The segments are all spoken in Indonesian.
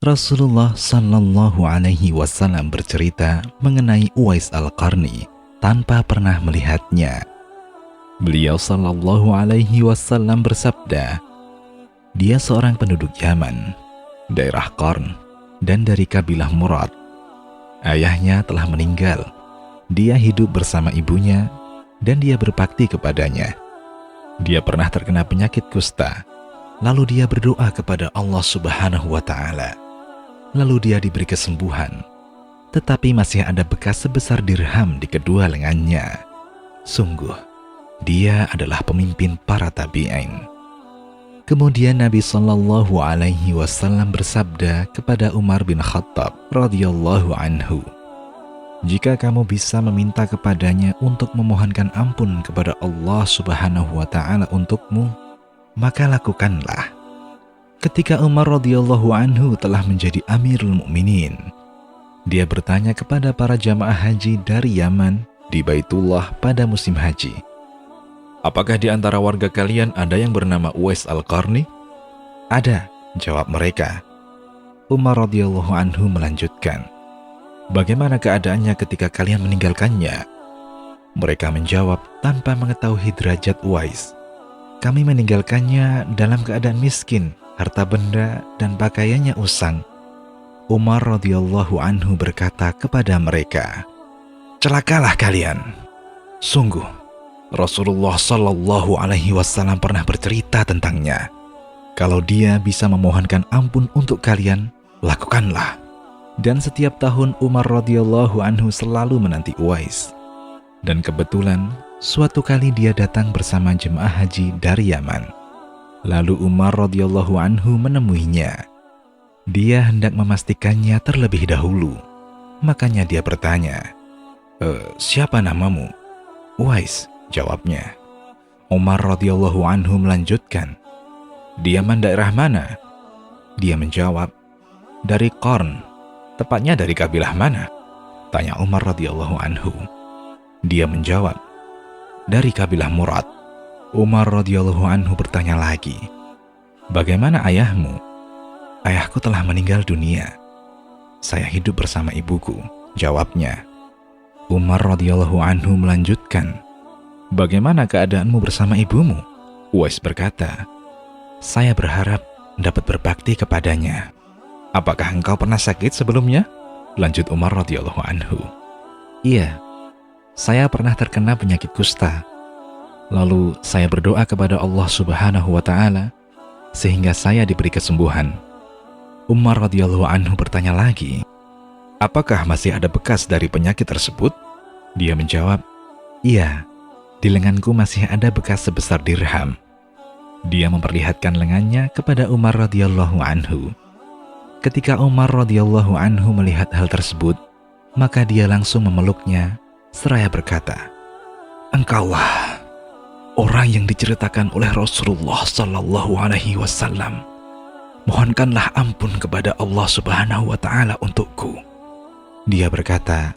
Rasulullah Shallallahu Alaihi Wasallam bercerita mengenai Uwais Al-Qarni tanpa pernah melihatnya. Beliau Shallallahu Alaihi Wasallam bersabda, dia seorang penduduk Yaman, daerah Qarn, dan dari kabilah Murad. Ayahnya telah meninggal. Dia hidup bersama ibunya dan dia berbakti kepadanya. Dia pernah terkena penyakit kusta. Lalu dia berdoa kepada Allah Subhanahu wa Ta'ala. Lalu dia diberi kesembuhan, tetapi masih ada bekas sebesar dirham di kedua lengannya. Sungguh, dia adalah pemimpin para tabi'in. Kemudian Nabi Shallallahu Alaihi Wasallam bersabda kepada Umar bin Khattab radhiyallahu anhu, jika kamu bisa meminta kepadanya untuk memohonkan ampun kepada Allah Subhanahu wa Ta'ala untukmu, maka lakukanlah. Ketika Umar radhiyallahu anhu telah menjadi Amirul Mukminin, dia bertanya kepada para jamaah haji dari Yaman di Baitullah pada musim haji, apakah di antara warga kalian ada yang bernama Uwais Al-Qarni? Ada, jawab mereka. Umar radhiyallahu anhu melanjutkan, bagaimana keadaannya ketika kalian meninggalkannya? Mereka menjawab tanpa mengetahui derajat Uwais, kami meninggalkannya dalam keadaan miskin, harta benda dan pakaiannya usang. Umar radhiyallahu anhu berkata kepada mereka, celakalah kalian. Sungguh, Rasulullah Shallallahu Alaihi Wasallam pernah bercerita tentangnya. Kalau dia bisa memohonkan ampun untuk kalian, lakukanlah. Dan setiap tahun Umar radhiyallahu anhu selalu menanti Uwais. Dan kebetulan, suatu kali dia datang bersama jemaah haji dari Yaman. Lalu Umar radhiyallahu anhu menemuinya. Dia hendak memastikannya terlebih dahulu. Makanya dia bertanya, siapa namamu? Uwais, jawabnya. Umar radhiyallahu anhu melanjutkan, di Yaman daerah mana? Dia menjawab, dari Qarn. Tepatnya dari kabilah mana? Tanya Umar radhiyallahu anhu. Dia menjawab, dari kabilah Murad. Umar radhiyallahu anhu bertanya lagi, bagaimana ayahmu? Ayahku telah meninggal dunia. Saya hidup bersama ibuku, jawabnya. Umar radhiyallahu anhu melanjutkan, bagaimana keadaanmu bersama ibumu? Uwais berkata, saya berharap dapat berbakti kepadanya. Apakah engkau pernah sakit sebelumnya? Lanjut Umar radhiyallahu anhu. Iya, saya pernah terkena penyakit kusta. Lalu saya berdoa kepada Allah Subhanahu wa Ta'ala sehingga saya diberi kesembuhan. Umar radhiyallahu anhu bertanya lagi, apakah masih ada bekas dari penyakit tersebut? Dia menjawab, iya, di lenganku masih ada bekas sebesar dirham. Dia memperlihatkan lengannya kepada Umar radhiyallahu anhu. Ketika Umar radhiyallahu anhu melihat hal tersebut, maka dia langsung memeluknya seraya berkata, engkaulah orang yang diceritakan oleh Rasulullah Sallallahu Alaihi Wasallam. Mohonkanlah ampun kepada Allah Subhanahu wa Ta'ala untukku. Dia berkata,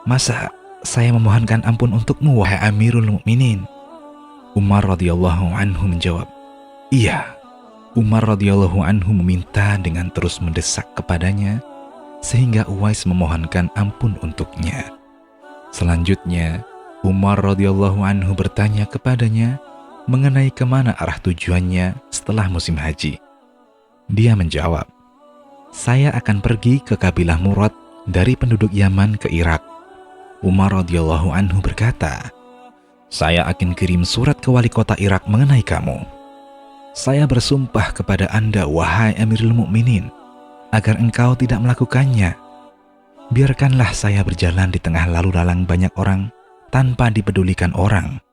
masa saya memohonkan ampun untukmu, wahai Amirul Mukminin? Umar radhiyallahu anhu menjawab, iya. Umar radhiyallahu anhu meminta dengan terus mendesak kepadanya sehingga Uwais memohonkan ampun untuknya. Selanjutnya, Umar radhiyallahu anhu bertanya kepadanya mengenai kemana arah tujuannya setelah musim haji. Dia menjawab, saya akan pergi ke kabilah Murad dari penduduk Yaman ke Irak. Umar radhiyallahu anhu berkata, saya akan kirim surat ke wali kota Irak mengenai kamu. Saya bersumpah kepada Anda, wahai Amirul Mukminin, agar engkau tidak melakukannya. Biarkanlah saya berjalan di tengah lalu lalang banyak orang tanpa dipedulikan orang.